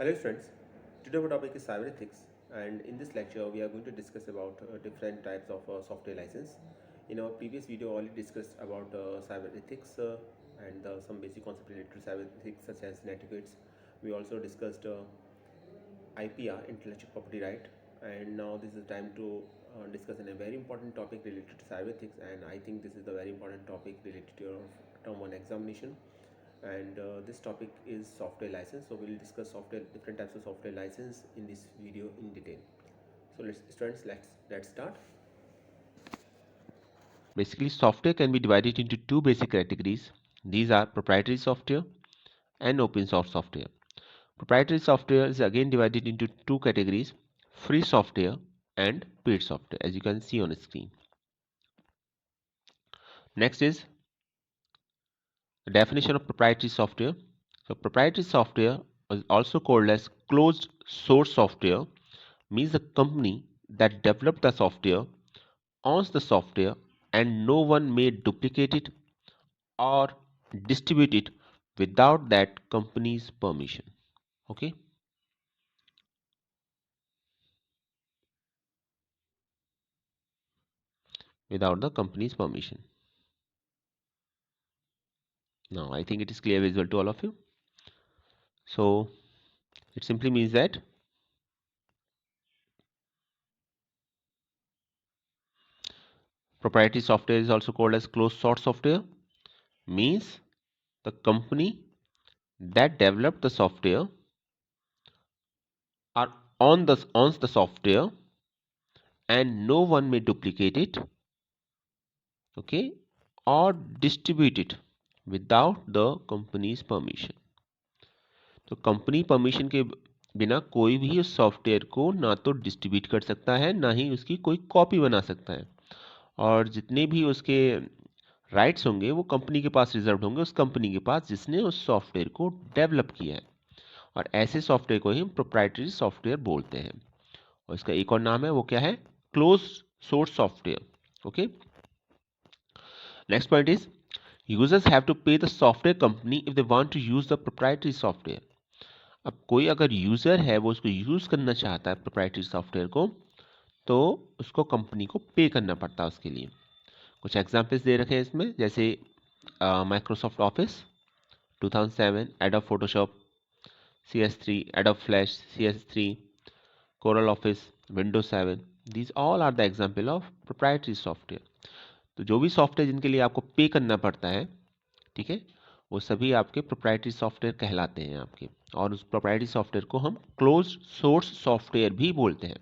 Hello friends, today our topic is cyber ethics, and in this lecture we are going to discuss about different types of software license. In our previous video already discussed about cyber ethics and some basic concepts related to cyber ethics such as etiquettes. We also discussed IPR, intellectual property right, and now this is the time to discuss a very important topic related to cyber ethics, and I think this is the very important topic related to your term 1 examination. And this topic is software license, so we'll discuss software different types of software license in this video in detail. So let's start. Basically, software can be divided into two basic categories. These are proprietary software and open source software. Proprietary software is again divided into two categories, free software and paid software, as you can see on the screen. Next is the definition of proprietary software. So proprietary software is also called as closed source software, means the company that developed the software owns the software and no one may duplicate it or distribute it without that company's permission. Okay, without the company's permission. Now I think it is clear visual to all of you. So it simply means that proprietary software is also called as closed source software, means the company that developed the software are owns the software and no one may duplicate it, okay, or distribute it without the company's permission. तो company permission के बिना कोई भी उस software को ना तो distribute कर सकता है ना ही उसकी कोई कॉपी बना सकता है, और जितने भी उसके राइट्स होंगे वो कंपनी के पास रिजर्व होंगे, उस कंपनी के पास जिसने उस सॉफ्टवेयर को डेवलप किया है, और ऐसे सॉफ्टवेयर को ही हम प्रोप्राइटरी सॉफ्टवेयर बोलते हैं। और इसका एक और नाम है, वो क्या है? Close source software. Okay, next point is users have to pay the software company if they want to use the proprietary software. अब कोई अगर यूज़र है वो उसको यूज़ करना चाहता है प्रोप्राइटरी सॉफ्टवेयर को, तो उसको कंपनी को पे करना पड़ता है उसके लिए। कुछ एग्जांपल्स दे रखे हैं इसमें, जैसे Microsoft Office 2007, Adobe Photoshop, CS3, Adobe Flash, CS3, Corel Office, Windows 7, these all are the example of proprietary software. तो जो भी सॉफ्टवेयर जिनके लिए आपको पे करना पड़ता है, ठीक है, वो सभी आपके प्रोप्राइटरी सॉफ्टवेयर कहलाते हैं आपके, और उस प्रोप्राइटरी सॉफ्टवेयर को हम क्लोज सोर्स सॉफ्टवेयर भी बोलते हैं।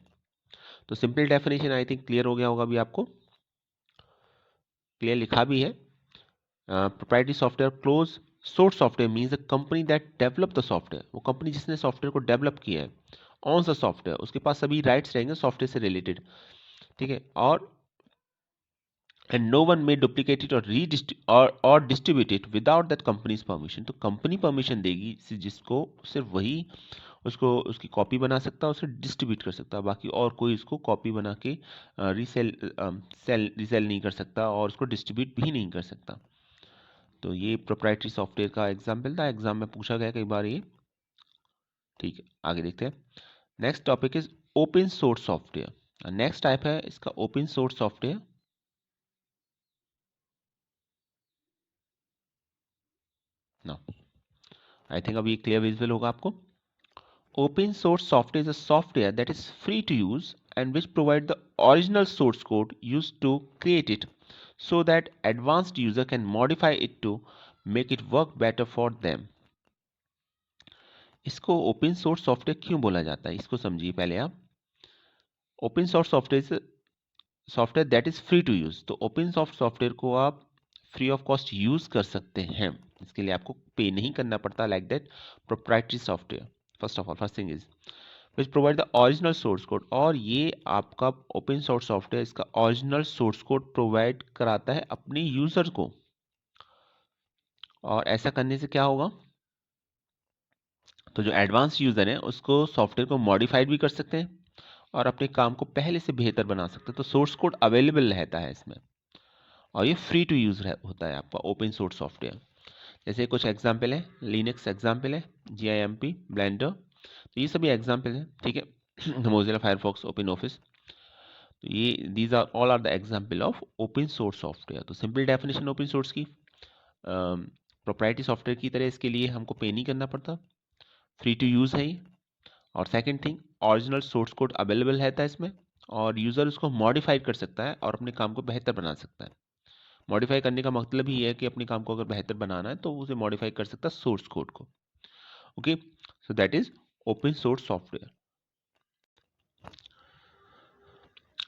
तो simple definition I think clear हो गया होगा, अभी आपको क्लियर लिखा भी है। Proprietary software close source software means the company that develop the software, वो कंपनी जिसने सॉफ्टवेयर को डेवलप किया है, ऑन द सॉफ्टवेयर, उसके पास सभी राइट्स रहेंगे सॉफ्टवेयर से रिलेटेड, ठीक है, और and no one may duplicate it और distribute it without that company's permission. तो कंपनी परमिशन देगी जिसको सिर्फ वही उसको उसकी कॉपी बना सकता है, उसे डिस्ट्रीब्यूट कर सकता है, बाकी और कोई इसको कॉपी बना के रीसेल नहीं कर सकता और उसको डिस्ट्रीब्यूट भी नहीं कर सकता। तो ये प्रोप्राइटरी सॉफ्टवेयर का एग्जाम्पल था, एग्जाम में पूछा गया कई बार ये। ठीक है, आगे देखते हैं। Next topic is open source software. Next type है इसका ओपन सोर्स सॉफ्टवेयर। ना आई थिंक अभी क्लियर विजुअल होगा आपको। Open source software is a software that is free to use and which provide the original source code used to create it so that advanced user can modify it to make it work better for them. इसको open source software क्यों बोला जाता है, इसको समझिए पहले आप। Open source software is software that is free to use. तो ओपन सोर्स सॉफ्टवेयर को आप फ्री ऑफ कॉस्ट यूज कर सकते हैं, इसके लिए आपको पे नहीं करना पड़ता, like that proprietary software. First of all, first thing is which provide the original source code, और ये आपका ओपन सोर्स सॉफ्टवेयर इसका ओरिजिनल सोर्स कोड प्रोवाइड कराता है अपने यूजर को। और ऐसा करने से क्या होगा, तो जो एडवांस यूजर है उसको सॉफ्टवेयर को मॉडिफाइड भी कर सकते हैं और अपने काम को पहले से बेहतर बना सकते हैं। तो सोर्स कोड अवेलेबल रहता है इसमें, और ये फ्री टू यूज होता है आपका ओपन सोर्स सॉफ्टवेयर। जैसे कुछ एग्जाम्पल है, लिनक्स एग्जाम्पल है, GIMP, ब्लेंडर। तो ये सभी एग्जाम्पल हैं, ठीक है। मोजिला फायरफॉक्स, ओपन ऑफिस, तो ये these are all are the example of open source software. तो सिंपल डेफिनेशन ओपन सोर्स की, प्रोप्राइटरी सॉफ्टवेयर की तरह इसके लिए हमको पे नहीं करना पड़ता, फ्री टू यूज़ है ये। और second thing, original source code available रहता है इसमें, और यूज़र उसको मॉडिफाई कर सकता है और अपने काम को बेहतर बना सकता है। मॉडिफाई करने का मतलब ही है कि अपने काम को अगर बेहतर बनाना है तो उसे मॉडिफाई कर सकता है सोर्स कोड को। Okay, so that is open source software.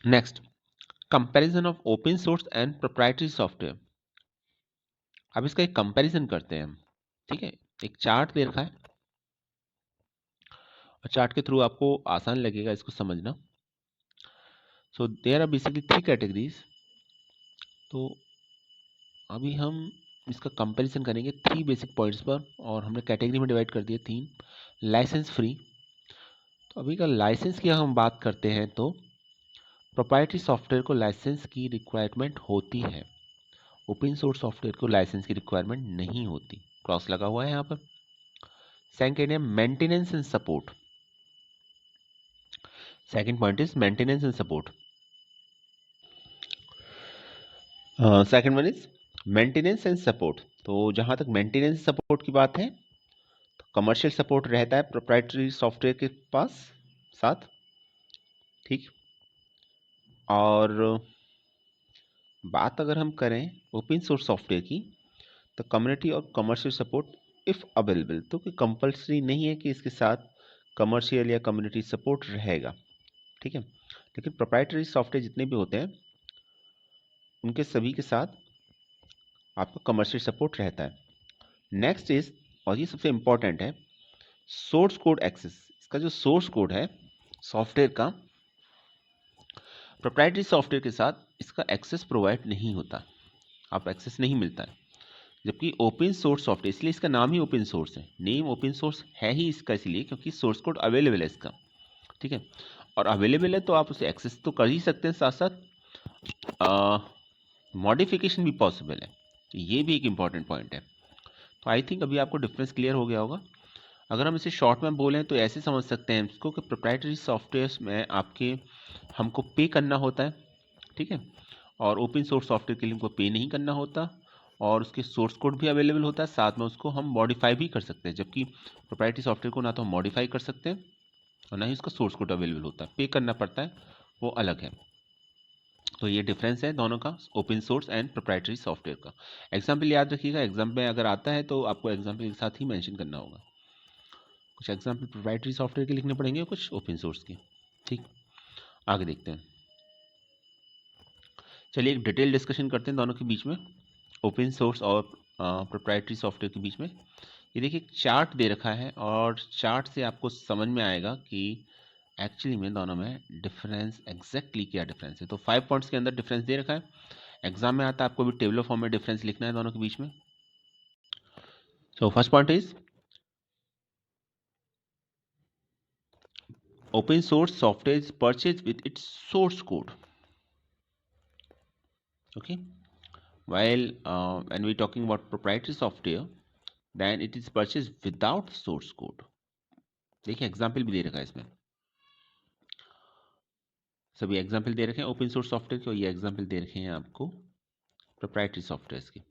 Next, comparison of open source and proprietary software. अब इसका एक कंपैरिजन करते हैं हम, ठीक है। एक चार्ट दे रखा है और चार्ट के थ्रू आपको आसान लगेगा इसको समझना। So there are basically 3 categories. तो अभी हम इसका कंपैरिजन करेंगे 3 बेसिक पॉइंट्स पर, और हमने कैटेगरी में डिवाइड कर दिए 3। लाइसेंस फ्री, तो अभी का लाइसेंस की हम बात करते हैं तो प्रोप्राइटरी सॉफ्टवेयर को लाइसेंस की रिक्वायरमेंट होती है, ओपन सोर्स सॉफ्टवेयर को लाइसेंस की रिक्वायरमेंट नहीं होती। क्रॉस लगा हुआ है यहाँ पर। सेकंड है maintenance and support. Second point is maintenance and support. Second one is maintenance and support. तो जहां तक मेंटेनेंस सपोर्ट की बात है तो कमर्शियल सपोर्ट रहता है प्रोप्राइटरी सॉफ्टवेयर के पास साथ, ठीक। और बात अगर हम करें ओपन सोर्स सॉफ्टवेयर की तो कम्युनिटी और कमर्शियल सपोर्ट इफ़ अवेलेबल, तो कोई कंपलसरी नहीं है कि इसके साथ कमर्शियल या कम्युनिटी सपोर्ट रहेगा, ठीक है। लेकिन प्रोप्राइटरी सॉफ्टवेयर जितने भी होते हैं उनके सभी के साथ आपका कमर्शियल सपोर्ट रहता है। नेक्स्ट इज, और ये सबसे इंपॉर्टेंट है, सोर्स कोड एक्सेस। इसका जो सोर्स कोड है सॉफ्टवेयर का, प्रोप्राइटरी सॉफ्टवेयर के साथ इसका एक्सेस प्रोवाइड नहीं होता, आप एक्सेस नहीं मिलता है। जबकि ओपन सोर्स सॉफ्टवेयर, इसलिए इसका नाम ही ओपन सोर्स है, नेम ओपन सोर्स है ही इसका इसलिए क्योंकि सोर्स कोड अवेलेबल है इसका, ठीक है। और अवेलेबल है तो आप उसे एक्सेस तो कर ही सकते हैं, साथ साथ मॉडिफिकेशन भी पॉसिबल है। तो ये भी एक इंपॉर्टेंट पॉइंट है। तो आई थिंक अभी आपको डिफरेंस क्लियर हो गया होगा। अगर हम इसे शॉर्ट में बोलें तो ऐसे समझ सकते हैं इसको कि प्रोप्राइटरी सॉफ्टवेयर में आपके हमको पे करना होता है, ठीक है। और ओपन सोर्स सॉफ्टवेयर के लिए हमको पे नहीं करना होता, और उसके सोर्स कोड भी अवेलेबल होता है, साथ में उसको हम मॉडिफाई भी कर सकते हैं। जबकि प्रोप्राइटरी सॉफ्टवेयर को ना तो हम मॉडिफाई कर सकते हैं और ना ही उसका सोर्स कोड अवेलेबल होता है, पे करना पड़ता है, वो अलग है। तो ये डिफरेंस है दोनों का, open source and proprietary software का। एग्जाम्पल याद रखिएगा, एग्जाम में अगर आता है तो आपको एग्जाम्पल के साथ ही मेंशन करना होगा। कुछ एग्जाम्पल प्रोप्राइटरी सॉफ्टवेयर के लिखने पड़ेंगे, कुछ ओपन सोर्स के, ठीक। आगे देखते हैं। चलिए एक डिटेल डिस्कशन करते हैं दोनों के बीच में, ओपन सोर्स और प्रोप्राइटरी सॉफ्टवेयर के बीच में। ये देखिए एक चार्ट दे रखा है, और चार्ट से आपको समझ में आएगा कि एक्चुअली में दोनों में डिफरेंस एग्जैक्टली क्या डिफरेंस है। तो 5 पॉइंट्स के अंदर डिफरेंस दे रखा है। एग्जाम में आता है आपको भी टेबल फॉर्म में डिफरेंस लिखना है दोनों के बीच में। So first point is open source software is purchased with its source code, okay, while when we talking about proprietary software then it is purchased without source code। देखिए example भी दे रखा है इसमें, सभी एग्जाम्पल दे रखे हैं ओपन सोर्स सॉफ्टवेयर के, और ये एग्जाम्पल दे रखे हैं आपको प्रोप्राइटरी सॉफ्टवेयर के।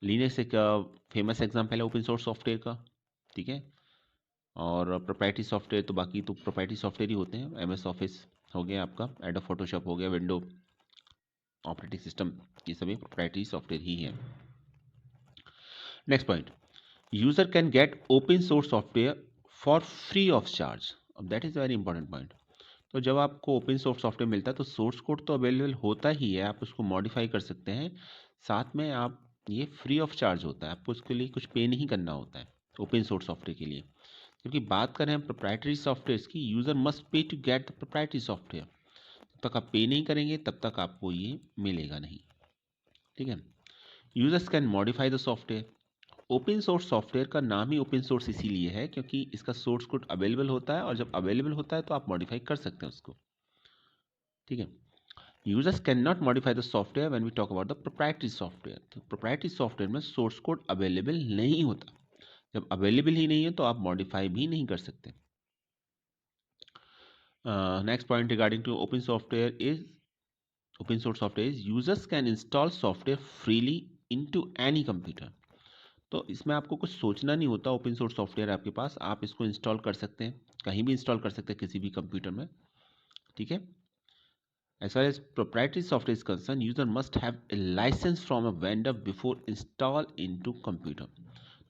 लिनक्स एक फेमस एग्जाम्पल है ओपन सोर्स सॉफ्टवेयर का, ठीक है। और प्रोप्राइटरी सॉफ्टवेयर तो बाकी तो प्रोप्राइटरी सॉफ्टवेयर ही होते हैं, एमएस ऑफिस हो गया आपका, एडोब फोटोशॉप हो गया, विंडो ऑपरेटिंग सिस्टम, ये सभी प्रोप्राइटरी सॉफ्टवेयर ही है। Next point, user can get open source software for free of charge. अब that is very important point. तो जब आपको ओपन सोर्स सॉफ्टवेयर मिलता है तो सोर्स कोड तो अवेलेबल होता ही है, आप उसको मॉडिफाई कर सकते हैं, साथ में आप ये फ्री ऑफ चार्ज होता है, आपको उसके लिए कुछ पे नहीं करना होता है ओपन सोर्स सॉफ्टवेयर के लिए। क्योंकि बात करें हम प्रोप्राइटरी सॉफ्टवेयर की, user must pay to get the proprietary software. जब तक आप पे नहीं करेंगे तब तक आपको ये मिलेगा नहीं, ठीक है। Users can modify the software. Open source software का नाम ही ओपन सोर्स इसीलिए है क्योंकि इसका सोर्स कोड अवेलेबल होता है, और जब अवेलेबल होता है तो आप मॉडिफाई कर सकते हैं उसको, ठीक है। Users can not modify the software when we talk about the proprietary software. तो प्रोप्राइटरी सॉफ्टवेयर में सोर्स कोड अवेलेबल नहीं होता, जब अवेलेबल ही नहीं है तो आप मॉडिफाई भी नहीं कर सकते। Next point regarding to open software is open source software is users can install software freely into any computer। तो इसमें आपको कुछ सोचना नहीं होता। ओपन सोर्स सॉफ्टवेयर आपके पास, आप इसको इंस्टॉल कर सकते हैं, कहीं भी इंस्टॉल कर सकते हैं, किसी भी कंप्यूटर में, ठीक है। As far as proprietary software is concerned, user must have a license from a vendor before install into computer।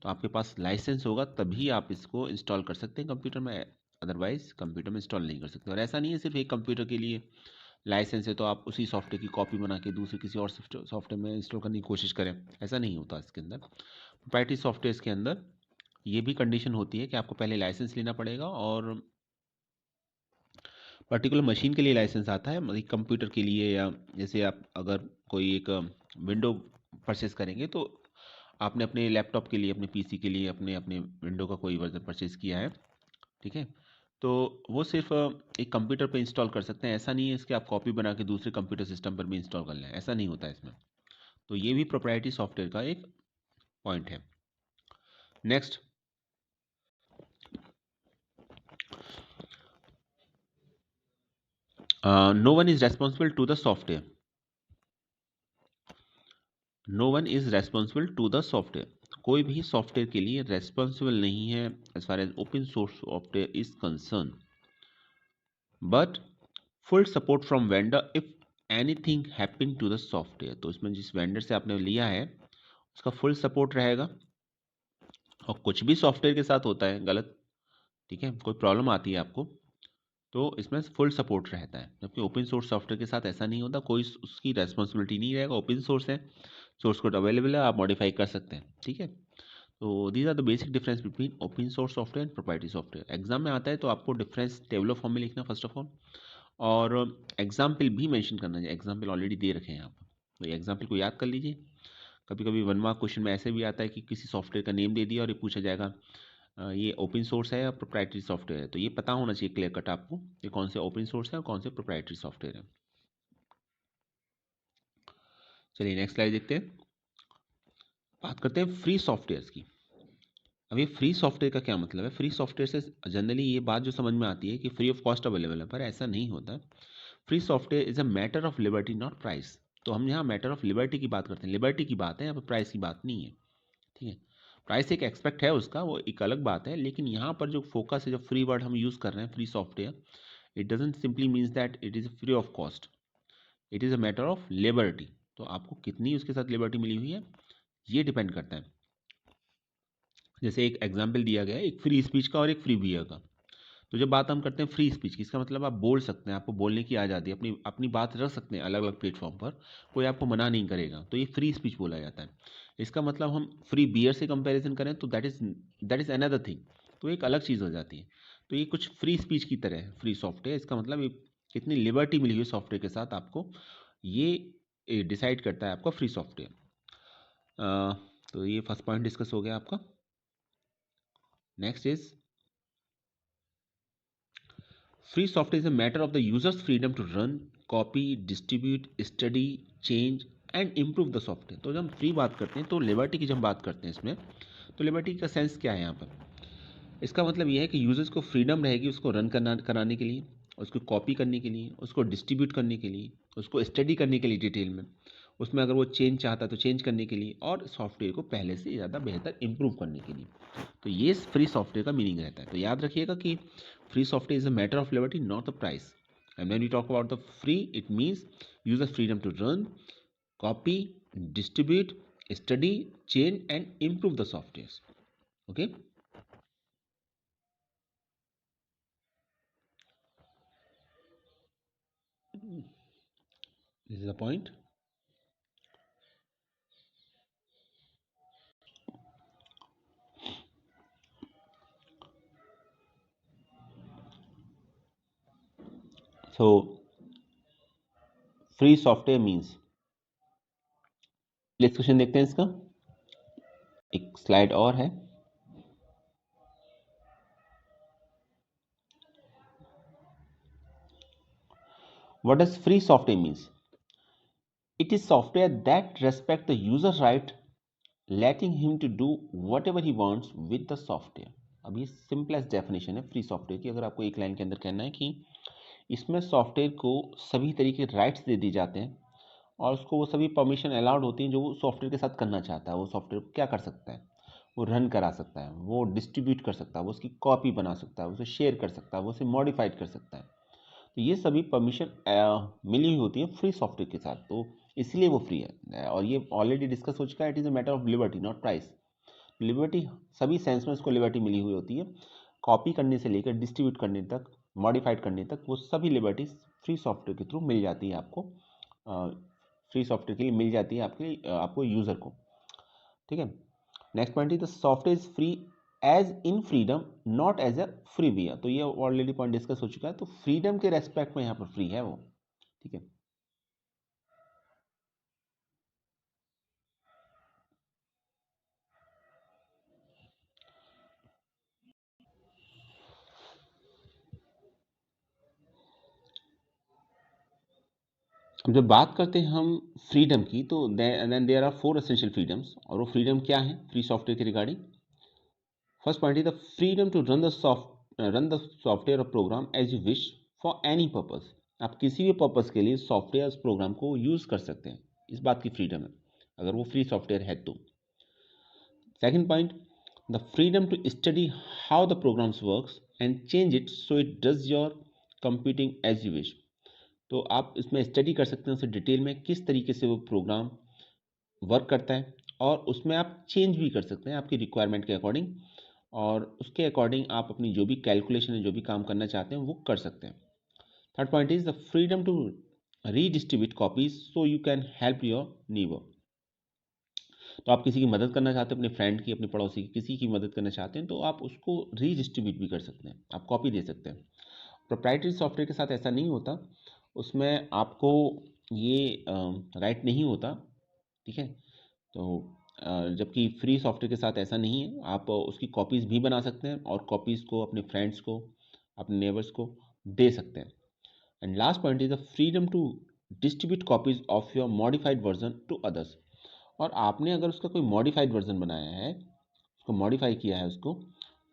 तो आपके पास लाइसेंस होगा तभी आप इसको इंस्टॉल कर सकते हैं कंप्यूटर में, अदरवाइज कंप्यूटर में इंस्टॉल नहीं कर सकते। और ऐसा नहीं है सिर्फ एक कंप्यूटर के लिए लाइसेंस है तो आप उसी सॉफ्टवेयर की कॉपी बना के दूसरे किसी और सॉफ्टवेयर में इंस्टॉल करने की कोशिश करें, ऐसा नहीं होता इसके अंदर। प्रोप्राइटरी सॉफ्टवेयर के अंदर ये भी कंडीशन होती है कि आपको पहले लाइसेंस लेना पड़ेगा, और पर्टिकुलर मशीन के लिए लाइसेंस आता है, मतलब कंप्यूटर के लिए, या जैसे आप अगर कोई एक विंडो परचेस करेंगे तो आपने अपने लैपटॉप के लिए, अपने पीसी के लिए अपने अपने विंडो का कोई वर्जन परचेस किया है, ठीक है, तो वो सिर्फ एक कंप्यूटर पे इंस्टॉल कर सकते हैं। ऐसा नहीं है इसके आप कॉपी बना के दूसरे कंप्यूटर सिस्टम पर भी इंस्टॉल कर लें, ऐसा नहीं होता है इसमें। तो ये भी प्रोप्राइटरी सॉफ्टवेयर का एक पॉइंट है। Next, no one is responsible to the software. No one is responsible to the software. कोई भी सॉफ्टवेयर के लिए रेस्पॉन्सिबल नहीं है as far as open source software is concern, but full support from vendor if anything happen to the software. तो इसमें जिस vendor से आपने लिया है उसका फुल सपोर्ट रहेगा, और कुछ भी सॉफ्टवेयर के साथ होता है गलत, ठीक है, कोई प्रॉब्लम आती है आपको तो इसमें फुल सपोर्ट रहता है। जबकि ओपन सोर्स सॉफ्टवेयर के साथ ऐसा नहीं होता, कोई उसकी रेस्पॉन्सिबिलिटी नहीं रहेगा। ओपन सोर्स है, सोर्स कोड अवेलेबल है, आप मॉडिफाई कर सकते हैं, ठीक है। तो these are the basic difference between open source software and proprietary software. Exam में आता है तो आपको डिफरेंस टेबल फॉर्म में लिखना फर्स्ट ऑफ ऑल, और एग्जाम्पल भी मेंशन करना चाहिए। एग्जाम्पल ऑलरेडी दे रखे हैं यहाँ पर, तो ये एग्जाम्पल को याद कर लीजिए। कभी कभी 1 मार्क क्वेश्चन में ऐसे भी आता है कि किसी सॉफ्टवेयर का नेम दे दिया और ये पूछा जाएगा ये ओपन सोर्स है या प्रोप्राइटरी सॉफ्टवेयर है। तो ये पता होना चाहिए क्लियर कट आपको ये कौन से ओपन सोर्स है और कौन से प्रोप्राइटरी सॉफ्टवेयर है। चलिए नेक्स्ट स्लाइड देखते हैं। बात करते हैं फ्री सॉफ्टवेयर की। अब ये फ्री सॉफ्टवेयर का क्या मतलब है? फ्री सॉफ्टवेयर से जनरली ये बात जो समझ में आती है कि फ्री ऑफ कॉस्ट अवेलेबल है, पर ऐसा नहीं होता। Free software is a matter of liberty not price. तो हम यहाँ मैटर ऑफ लिबर्टी की बात करते हैं, लिबर्टी की बात है, यहाँ पर प्राइस की बात नहीं है, ठीक है। प्राइस एक एक्सपेक्ट है उसका, वो एक अलग बात है, लेकिन यहाँ पर जो फोकस है, जो फ्री वर्ड हम यूज़ कर रहे हैं free software, it doesn't simply means that it is free of cost, it is a matter of liberty. तो आपको कितनी उसके साथ लिबर्टी मिली हुई है ये डिपेंड करता है। जैसे एक एग्जाम्पल दिया गया है एक फ्री स्पीच का और एक फ्री बियर का। तो जब बात हम करते हैं फ्री स्पीच की, इसका मतलब आप बोल सकते हैं, आपको बोलने की आज़ादी, अपनी अपनी बात रख सकते हैं अलग अलग प्लेटफॉर्म पर, कोई आपको मना नहीं करेगा, तो ये फ्री स्पीच बोला जाता है। इसका मतलब हम फ्री बियर से कंपैरिजन करें तो दैट इज़ अनदर थिंग, तो एक अलग चीज़ हो जाती है। तो ये कुछ फ्री स्पीच की तरह है फ्री सॉफ्टवेयर। इसका मतलब ये कितनी लिबर्टी मिली हुई सॉफ्टवेयर के साथ आपको, ये डिसाइड करता है आपका फ्री सॉफ्टवेयर। तो ये फर्स्ट पॉइंट डिस्कस हो गया आपका। Next is free software is a matter of the user's freedom to run, copy, distribute, study, change and improve the software। तो जब हम फ्री बात करते हैं तो लिबर्टी की जब बात करते हैं इसमें, तो लिबर्टी का सेंस क्या है यहाँ पर? इसका मतलब यह है कि यूजर्स को फ्रीडम रहेगी उसको रन कराने के लिए, उसको कॉपी करने के लिए, उसको डिस्ट्रीब्यूट करने के लिए, उसको स्टडी करने के लिए डिटेल में, उसमें अगर वो चेंज चाहता है तो चेंज करने के लिए, और सॉफ्टवेयर को पहले से ज़्यादा बेहतर इंप्रूव करने के लिए। तो ये फ्री सॉफ्टवेयर का मीनिंग रहता है। तो याद रखिएगा कि free software is a matter of liberty not the price. And when we talk about the free it means user freedom to run, copy, distribute, study, change and improve the softwares. Okay. This is the point. So free software means, next question देखते हैं इसका, एक slide और है। What does free software means? It is software that respect the user's right letting him to do whatever he wants with the software। अब ये simplest definition है free software की। अगर आपको एक लाइन के अंदर कहना है कि इसमें सॉफ्टवेयर को सभी तरीके के राइट्स दे दिए जाते हैं और उसको वो सभी परमिशन अलाउड होती हैं जो वो सॉफ्टवेयर के साथ करना चाहता है। वो सॉफ्टवेयर को क्या कर सकता है, वो रन करा सकता है, वो डिस्ट्रीब्यूट कर सकता है, वो उसकी कॉपी बना सकता है, उसे शेयर कर सकता है, वो उसे मॉडिफाइड कर सकता है। तो ये सभी परमिशन मिली हुई होती है फ्री सॉफ्टवेयर के साथ, तो इसलिए वो फ्री है। और ये ऑलरेडी डिस्कस हो चुका है, it is a matter of liberty not price. Liberty सभी सेंस में इसको लिबर्टी मिली हुई होती है, कॉपी करने से लेकर डिस्ट्रीब्यूट करने तक, मॉडिफाइड करने तक, वो सभी लिबर्टीज फ्री सॉफ्टवेयर के थ्रू मिल जाती है आपको। फ्री सॉफ्टवेयर के लिए मिल जाती है आपको यूज़र को। ठीक है। Next point is the software is free as in freedom not as a free beer. तो ये ऑलरेडी पॉइंट डिस्कस हो चुका है, तो फ्रीडम के रेस्पेक्ट में यहाँ पर फ्री है वो। ठीक है। अब जब बात करते हैं हम फ्रीडम की, तो then there are 4 essential freedoms. और वो फ्रीडम क्या है फ्री सॉफ्टवेयर के regarding? First point is the freedom to run the software और program as you wish for any purpose. आप किसी भी पर्पज के लिए सॉफ्टवेयर उस प्रोग्राम को यूज कर सकते हैं, इस बात की फ्रीडम है अगर वो फ्री सॉफ्टवेयर है तो। Second point, the freedom to study how the programs works and change it so it does your computing as you wish. तो आप इसमें स्टडी कर सकते हैं उसे डिटेल में, किस तरीके से वो प्रोग्राम वर्क करता है, और उसमें आप चेंज भी कर सकते हैं आपकी रिक्वायरमेंट के अकॉर्डिंग, और उसके अकॉर्डिंग आप अपनी जो भी कैलकुलेशन है, जो भी काम करना चाहते हैं, वो कर सकते हैं। Third point is the freedom to redistribute copies so you can help your neighbour. तो आप किसी की मदद करना चाहते हैं, अपने फ्रेंड की, अपने पड़ोसी की, किसी की मदद करना चाहते हैं, तो आप उसको रीडिस्ट्रीब्यूट भी कर सकते हैं, आप कॉपी दे सकते हैं। प्रोप्राइटरी सॉफ्टवेयर के साथ ऐसा नहीं होता, उसमें आपको ये राइट नहीं होता। ठीक है। तो जबकि फ्री सॉफ्टवेयर के साथ ऐसा नहीं है, आप उसकी कॉपीज़ भी बना सकते हैं और कॉपीज़ को अपने फ्रेंड्स को, अपने नेबर्स को दे सकते हैं। And last point is the freedom to distribute copies of your modified version to others. और आपने अगर उसका कोई मॉडिफाइड वर्जन बनाया है, उसको मॉडिफाई किया है उसको,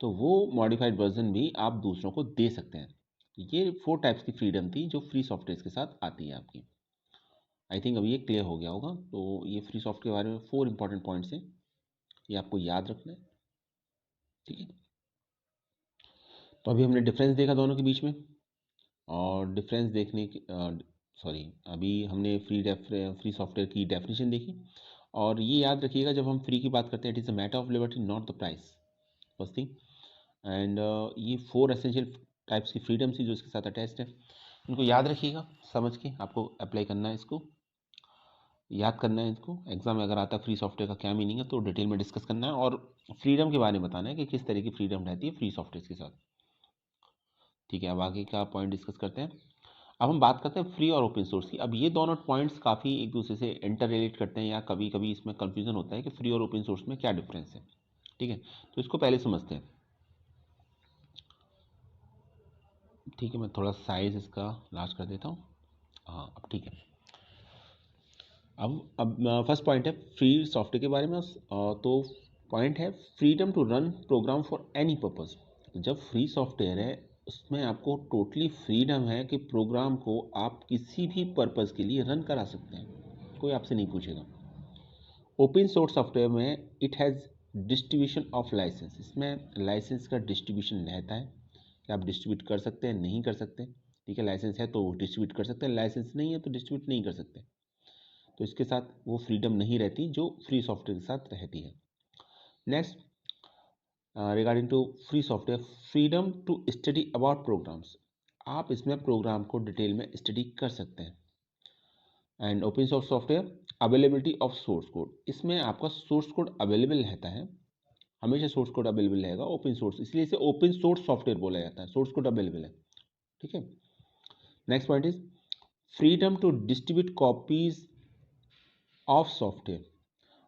तो वो मॉडिफाइड वर्जन भी आप दूसरों को दे सकते हैं। ये 4 टाइप्स की फ्रीडम थी जो फ्री सॉफ्टवेयर के साथ आती है आपकी। आई थिंक अभी ये क्लियर हो गया होगा। तो ये फ्री सॉफ्टवेयर के बारे में 4 इंपॉर्टेंट पॉइंट्स हैं, ये आपको याद रखना है। ठीक है। तो अभी हमने डिफरेंस देखा दोनों के बीच में, और डिफरेंस देखने की सॉरी, अभी हमने फ्री सॉफ्टवेयर की डेफिनेशन देखी। और ये याद रखिएगा, जब हम फ्री की बात करते हैं, it is a matter of liberty not the price, first thing. And ये 4 एसेंशियल टाइप्स की फ्रीडम थी जो इसके साथ अटैच्ड है, इनको याद रखिएगा, समझ के आपको अप्लाई करना है, इसको याद करना है। इसको एग्जाम में अगर आता है फ्री सॉफ्टवेयर का क्या मीनिंग है, तो डिटेल में डिस्कस करना है, और फ्रीडम के बारे में बताना है कि किस तरह की फ्रीडम रहती है फ्री सॉफ्टवेयर के साथ। ठीक है। अब आगे का पॉइंट डिस्कस करते हैं। अब हम बात करते हैं फ्री और ओपन सोर्स की। अब ये दोनों पॉइंट्स काफ़ी एक दूसरे से इंटर रिलेट करते हैं, या कभी कभी इसमें कंफ्यूजन होता है कि फ्री और ओपन सोर्स में क्या डिफरेंस है। ठीक है। तो इसको पहले समझते हैं। ठीक है, मैं थोड़ा साइज इसका लार्ज कर देता हूँ। हाँ, अब ठीक है। अब फर्स्ट पॉइंट है फ्री सॉफ्टवेयर के बारे में। तो पॉइंट है freedom to run program for any purpose. जब फ्री सॉफ्टवेयर है, उसमें आपको टोटली फ्रीडम है कि प्रोग्राम को आप किसी भी पर्पज़ के लिए रन करा सकते हैं, कोई आपसे नहीं पूछेगा। ओपन सोर्स सॉफ्टवेयर में it has distribution of licence, इसमें लाइसेंस का डिस्ट्रीब्यूशन रहता है कि आप डिस्ट्रीब्यूट कर सकते हैं, नहीं कर सकते। ठीक है, लाइसेंस है तो डिस्ट्रीब्यूट कर सकते हैं, लाइसेंस नहीं है तो डिस्ट्रीब्यूट नहीं कर सकते। तो इसके साथ वो फ्रीडम नहीं रहती जो फ्री सॉफ्टवेयर के साथ रहती है। Next, regarding to free software, freedom to study about programs. आप इसमें प्रोग्राम को डिटेल में स्टडी कर सकते हैं। And open source software, availability of source code, इसमें आपका सोर्स कोड अवेलेबल रहता है, हमेशा सोर्स कोड अवेलेबल रहेगा। ओपन सोर्स, इसलिए इसे ओपन सोर्स सॉफ्टवेयर बोला जाता है, सोर्स कोड अवेलेबल है। ठीक है। Next point is freedom to distribute copies of software.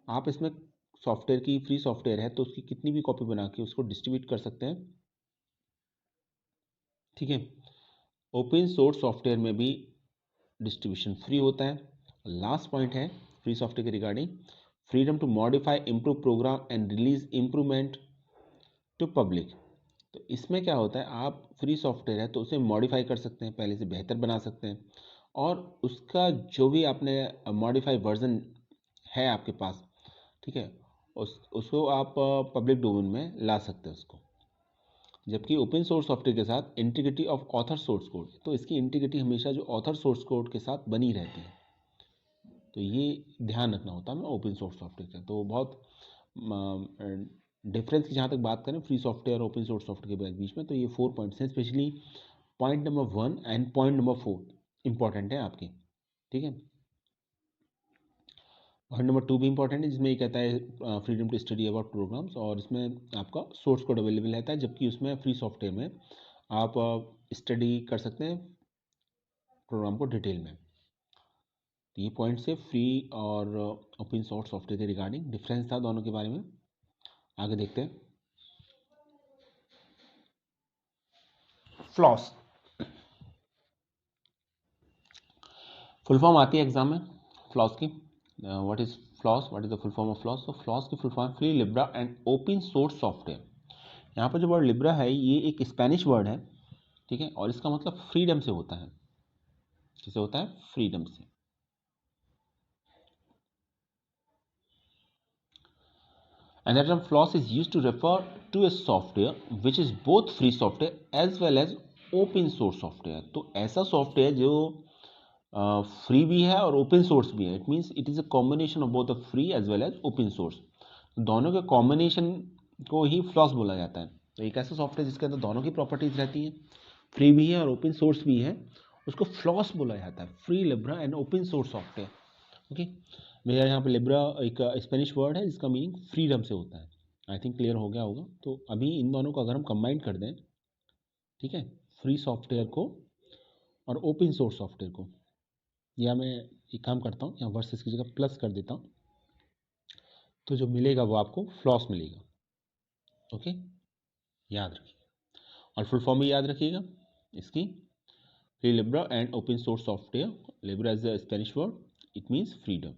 आप इसमें सॉफ्टवेयर की, फ्री सॉफ्टवेयर है तो उसकी कितनी भी कॉपी बना के उसको डिस्ट्रीब्यूट कर सकते हैं। ठीक है। ओपन सोर्स सॉफ्टवेयर में भी डिस्ट्रीब्यूशन फ्री होता है। लास्ट पॉइंट है फ्री सॉफ्टवेयर के regarding freedom to modify improve program and release improvement to public. तो इसमें क्या होता है, आप फ्री सॉफ्टवेयर है तो उसे मॉडिफाई कर सकते हैं, पहले से बेहतर बना सकते हैं, और उसका जो भी आपने मॉडिफाई वर्जन है आपके पास, ठीक है, उसको आप पब्लिक डोमेन में ला सकते हैं उसको। जबकि ओपन सोर्स सॉफ्टवेयर के साथ integrity of author source code, तो इसकी इंटीग्रिटी हमेशा जो ऑथर सोर्स कोड के साथ बनी रहती है, तो ये ध्यान रखना होता है हमें ओपन सोर्स सॉफ्टवेयर का। तो बहुत डिफरेंस की जहाँ तक बात करें फ्री सॉफ्टवेयर और ओपन सोर्स सॉफ्टवेयर के बीच में, तो ये 4 पॉइंट्स हैं, specially point number 1 and point number 4 important है आपके, ठीक है। पॉइंट नंबर 2 भी इंपॉर्टेंट है, जिसमें ये कहता है freedom to study about programs, और इसमें आपका सोर्स कोड अवेलेबल रहता है, जबकि उसमें फ्री सॉफ्टवेयर में आप स्टडी कर सकते हैं प्रोग्राम को डिटेल में। तो ये पॉइंट से फ्री और ओपन सोर्स सॉफ्टवेयर के रिगार्डिंग डिफरेंस था दोनों के बारे में। आगे देखते हैं फ्लॉस। फुल फॉर्म आती है एग्जाम में फ्लॉस की। What is floss, what is the full form of floss? तो फ्लॉस की full form free libre and open source software. यहाँ पर जो वर्ड लिब्रा है ये एक स्पेनिश वर्ड है, ठीक है, और इसका मतलब फ्रीडम से होता है। किससे होता है? फ्रीडम से। And the term floss is used to refer to a software which is both free software as well as open source software। तो ऐसा सॉफ्टवेयर जो फ्री भी है और ओपन सोर्स भी है, it means it is a combination of both the free as well as open source. दोनों के कॉम्बिनेशन को ही फ्लॉस बोला जाता है। तो एक ऐसा सॉफ्टवेयर जिसके अंदर दोनों की प्रॉपर्टीज रहती हैं, फ्री भी है और ओपन सोर्स भी है, उसको फ्लॉस बोला जाता है, free libre and open source software. Okay, मेरा यहाँ पे लिब्रा एक स्पेनिश वर्ड है जिसका मीनिंग फ्रीडम से होता है। आई थिंक क्लियर हो गया होगा। तो अभी इन दोनों को अगर हम कंबाइन कर दें, ठीक है, फ्री सॉफ्टवेयर को और ओपन सोर्स सॉफ्टवेयर को, या मैं एक काम करता हूँ, यहाँ वर्सेस की जगह प्लस कर देता हूँ, तो जो मिलेगा वो आपको फ्लॉस मिलेगा। ओके, याद रखिए, और फुल फॉर्म भी याद रखिएगा इसकी, free libre and open source software. Libre is a Spanish word, it means freedom.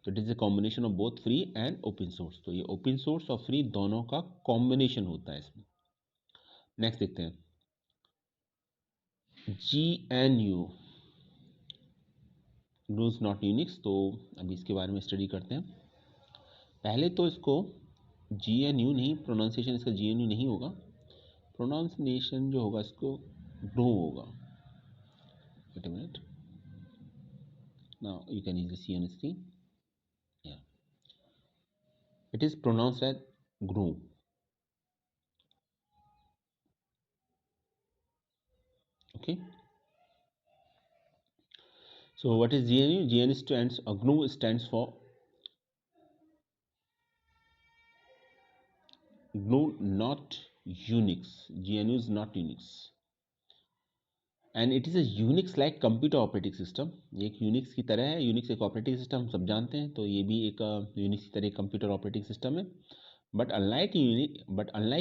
तो it is a combination of both free and open source. तो ये ओपन सोर्स और फ्री दोनों का कॉम्बिनेशन होता है इसमें। नेक्स्ट देखते हैं GNU, ग्नू नॉट यूनिक्स। तो अभी इसके बारे में स्टडी करते हैं। पहले तो इसको GNU नहीं, प्रोनाउंसिएशन इसका GNU नहीं होगा, प्रोनाउंसिएशन जो होगा इसको ग्नू होगा। Wait a minute, now you can easily see on screen, या it is pronounced as GNU. Okay, so what is GNU? GNU stands, GNU stands for GNU not Unix. GNU is not Unix, and it is a Unix like computer operating system। ये एक Unix की तरह है। Unix एक operating system हम सब जानते हैं, तो ये भी एक Unix की तरह एक कंप्यूटर ऑपरेटिंग सिस्टम है। But unlike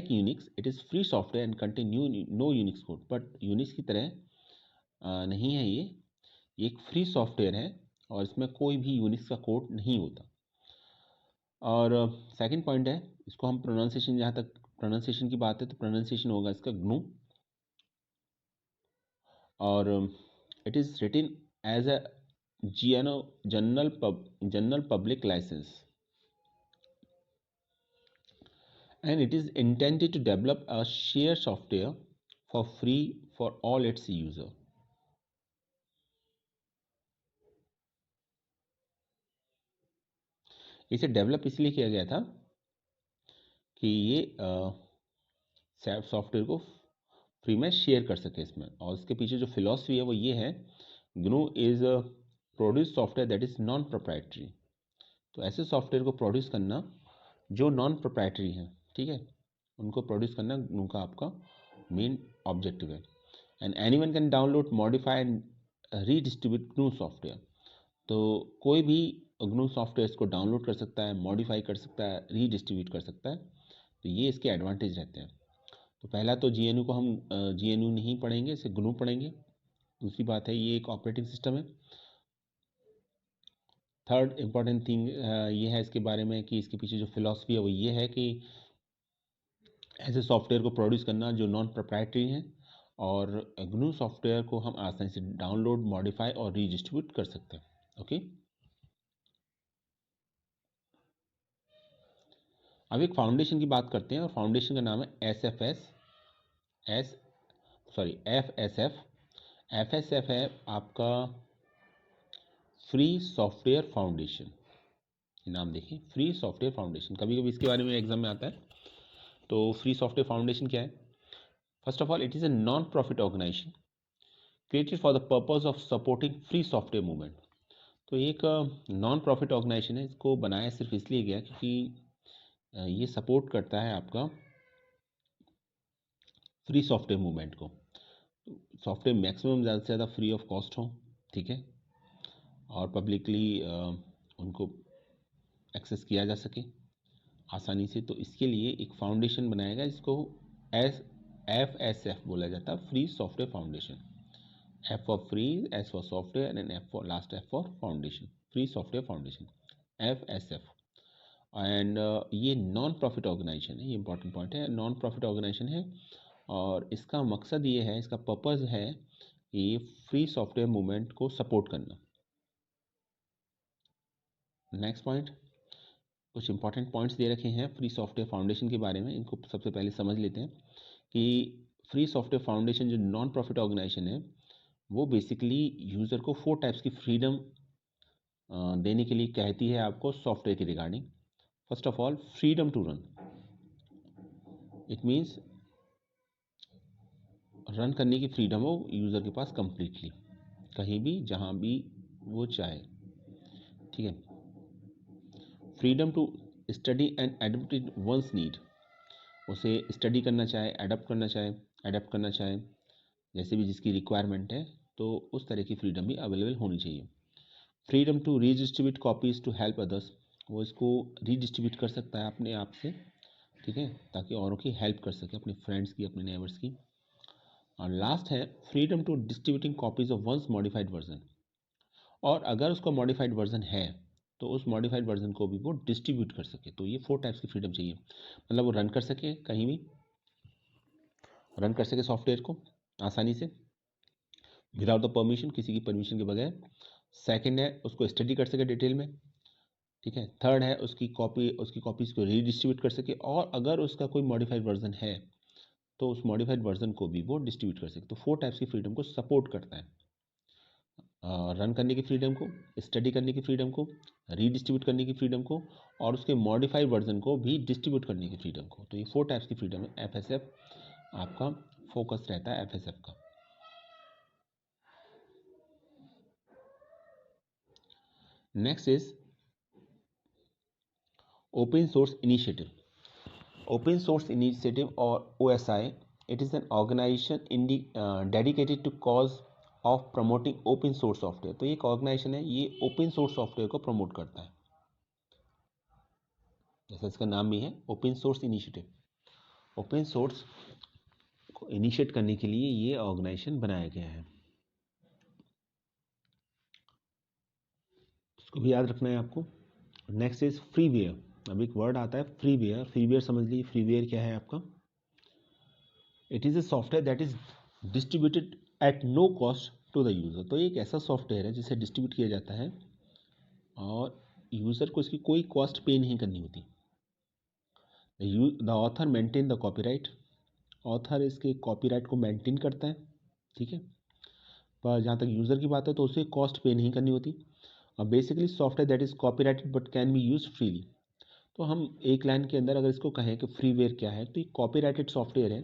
Unix, it is free software and contain no Unix code। But Unix की तरह नहीं है ये एक फ्री सॉफ्टवेयर है और इसमें कोई भी यूनिक्स का कोड नहीं होता। और सेकंड पॉइंट है, इसको हम प्रोनाउंसिएशन, जहाँ तक प्रोनाउंसिएशन की बात है तो प्रोनाउंसिएशन होगा इसका ग्नू, और it is written as a general public licence, and it is intended to develop a shared software for free for all its user। इसे डेवलप इसलिए किया गया था कि ये सॉफ्टवेयर को फ्री में शेयर कर सके इसमें, और उसके पीछे जो फिलॉसफी है वो ये है, GNU is produce software that is non proprietary. तो ऐसे सॉफ्टवेयर को प्रोड्यूस करना जो नॉन प्रोप्राइटरी हैं, ठीक है, उनको प्रोड्यूस करना ग्नू का आपका मेन ऑब्जेक्टिव है। And anyone can download, modify and redistribute GNU software. तो कोई भी ग्नू सॉफ्टवेयर को डाउनलोड कर सकता है, मॉडिफाई कर सकता है, रीडिस्ट्रीब्यूट कर सकता है। तो ये इसके एडवांटेज रहते हैं। तो पहला तो GNU को हम GNU नहीं पढ़ेंगे, इसे ग्नू पढ़ेंगे। दूसरी बात है ये एक ऑपरेटिंग सिस्टम है। थर्ड इम्पॉर्टेंट थिंग ये है इसके बारे में कि इसके पीछे जो फिलॉसफी है वो ये है कि ऐसे सॉफ्टवेयर को प्रोड्यूस करना जो नॉन प्रोप्राइटरी हैं, और GNU सॉफ्टवेयर को हम आसानी से डाउनलोड, मॉडिफाई और रीडिस्ट्रीब्यूट कर सकते हैं। ओके, अब एक फाउंडेशन की बात करते हैं, और फाउंडेशन का नाम है FSF। FSF है आपका फ्री सॉफ्टवेयर फाउंडेशन। नाम देखिए, फ्री सॉफ्टवेयर फाउंडेशन, कभी कभी इसके बारे में एग्जाम में आता है। तो फ्री सॉफ्टवेयर फाउंडेशन क्या है? First of all, it is a non-profit organization created for the purpose of supporting free software movement। तो ये एक नॉन प्रॉफिट ऑर्गेनाइजेशन है, इसको बनाया सिर्फ इसलिए गया क्योंकि ये सपोर्ट करता है आपका फ्री सॉफ्टवेयर मूवमेंट को। सॉफ्टवेयर मैक्सिमम ज़्यादा से ज़्यादा फ्री ऑफ कॉस्ट हो, ठीक है, और पब्लिकली उनको एक्सेस किया जा सके आसानी से। तो इसके लिए एक फाउंडेशन बनाया गया, जिसको FSF बोला जाता है, free software foundation. F for free, S for software, and last F for foundation, free software foundation, FSF। And ये नॉन प्रॉफिट ऑर्गेनाइजेशन है, ये इंपॉर्टेंट पॉइंट है, नॉन प्रॉफिट ऑर्गेनाइजेशन है, और इसका मकसद ये है, इसका पर्पज़ है कि फ्री सॉफ्टवेयर मूवमेंट को सपोर्ट करना। नेक्स्ट पॉइंट, कुछ इंपॉर्टेंट पॉइंट्स दे रखे हैं फ्री सॉफ्टवेयर फाउंडेशन के बारे में, इनको सबसे पहले समझ लेते हैं कि फ्री सॉफ्टवेयर फाउंडेशन जो नॉन प्रॉफिट ऑर्गेनाइजेशन है, वो बेसिकली यूज़र को 4 टाइप्स की फ्रीडम देने के लिए कहती है आपको सॉफ्टवेयर के regarding. First of all, freedom to run. It means run करने की फ्रीडम हो यूज़र के पास कंप्लीटली, कहीं भी जहाँ भी वो चाहे, ठीक है। Freedom to study and adapt it one's need. उसे स्टडी करना चाहे, एडप्ट करना चाहे जैसे भी जिसकी रिक्वायरमेंट है, तो उस तरह की फ्रीडम भी अवेलेबल होनी चाहिए। Freedom to redistribute copies to help others. वो इसको रीडिस्ट्रीब्यूट कर सकता है अपने आप से, ठीक है, ताकि औरों की हेल्प कर सके, अपने फ्रेंड्स की, अपने नेबर्स की। और लास्ट है freedom to distributing copies of one's modified version. और अगर उसका मॉडिफाइड वर्जन है तो उस मॉडिफाइड वर्जन को भी वो डिस्ट्रीब्यूट कर सके। तो ये 4 टाइप्स की फ्रीडम चाहिए, मतलब वो रन कर सके, कहीं भी रन कर सके सॉफ्टवेयर को आसानी से, विदाउट द परमिशन, किसी की परमिशन के बगैर। सेकंड है उसको स्टडी कर सके डिटेल में, ठीक है। थर्ड है उसकी कॉपीज़ को रीडिस्ट्रीब्यूट कर सके, और अगर उसका कोई मॉडिफाइड वर्जन है तो उस मॉडिफाइड वर्जन को भी वो डिस्ट्रीब्यूट कर सके। तो 4 टाइप्स की फ्रीडम को सपोर्ट करता है, रन करने की फ्रीडम को, स्टडी करने की फ्रीडम को, रीडिस्ट्रीब्यूट करने की फ्रीडम को, और उसके मॉडिफाइड वर्जन को भी डिस्ट्रीब्यूट करने की फ्रीडम को। तो ये 4 टाइप्स की फ्रीडम है, FSF आपका फोकस रहता है FSF का। Next is open source initiative. Open source initiative और OSI, it is an organization dedicated to cause of promoting open source software। तो ये एक ऑर्गेनाइजेशन है, ये ओपन सोर्स सॉफ्टवेयर को प्रमोट करता है, जैसा इसका नाम भी है, open source initiative. Open source को इनिशिएट करने के लिए ये ऑर्गेनाइजेशन बनाया गया है, इसको भी याद रखना है आपको। Next is freeware. अब एक वर्ड आता है फ्रीवेयर। फ्रीवेयर समझ लीजिए, फ्रीवेयर क्या है आपका? It is a software that is distributed at no cost to the user. तो ये एक ऐसा सॉफ्टवेयर है जिसे डिस्ट्रीब्यूट किया जाता है और यूज़र को इसकी कोई कॉस्ट पे नहीं करनी होती। The author maintain the copyright. Author इसके कॉपीराइट को मेंटेन करता है, ठीक है। पर जहाँ तक यूज़र की बात है तो उसे कॉस्ट पे नहीं करनी होती। और basically software that is copyrighted but can be use freely. तो हम एक लाइन के अंदर अगर इसको कहें कि फ्रीवेयर क्या है, तो ये कॉपीराइटेड सॉफ्टवेयर है,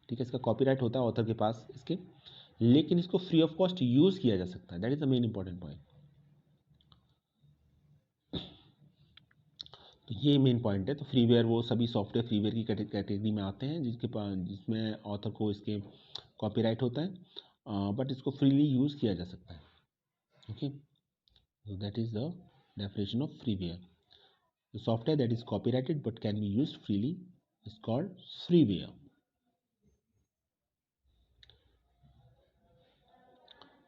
ठीक है। इसका कॉपीराइट होता है ऑथर के पास इसके, लेकिन इसको फ्री ऑफ कॉस्ट यूज़ किया जा सकता है। That is the main important point. तो ये मेन पॉइंट है। तो फ्रीवेयर वो सभी सॉफ्टवेयर फ्रीवेयर की कैटेगरी में आते हैं जिसके पास, जिसमें ऑथर को इसके कॉपीराइट होता है, बट इसको फ्रीली यूज़ किया जा सकता है। Okay, so that is the definition of freeware. The software that is copyrighted but can be used freely is called freeware.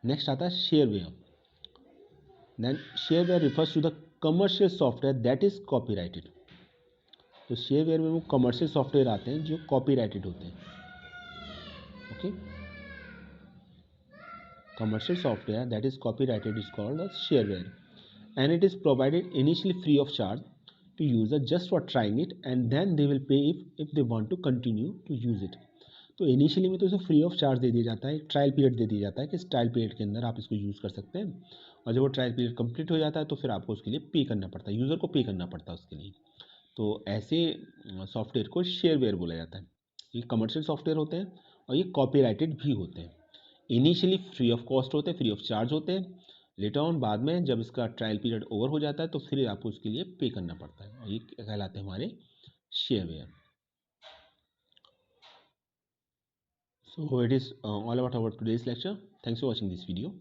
Next आता है shareware. Then shareware refers to the commercial software that is copyrighted. तो shareware में वो commercial software आते हैं जो copyrighted होते हैं। Okay, commercial software that is copyrighted is called as shareware, and it is provided initially free of charge to user just for trying it, and then they will pay if they want to continue to use it। तो initially में तो इसे free of charge दे दिया जाता है, एक trial period दे दिया जाता है कि इस ट्रायल पीरियड के अंदर आप इसको यूज़ कर सकते हैं, और जब वो ट्रायल पीरियड कंप्लीट हो जाता है तो फिर आपको उसके लिए पे करना पड़ता है, यूज़र को पे करना पड़ता है उसके लिए। तो ऐसे सॉफ्टवेयर को शेयरवेयर बोला जाता है। ये कमर्शियल सॉफ्टवेयर होते हैं और ये कॉपीराइटेड भी होते हैं। इनिशियली फ्री ऑफ कॉस्ट होते हैं, फ्री ऑफ चार्ज होते हैं, लेटर ऑन बाद में जब इसका ट्रायल पीरियड ओवर हो जाता है तो फिर आपको उसके लिए पे करना पड़ता है, और ये कहलाते हैं हमारे shareware. So it is all about our today's lecture. Thanks for watching this video.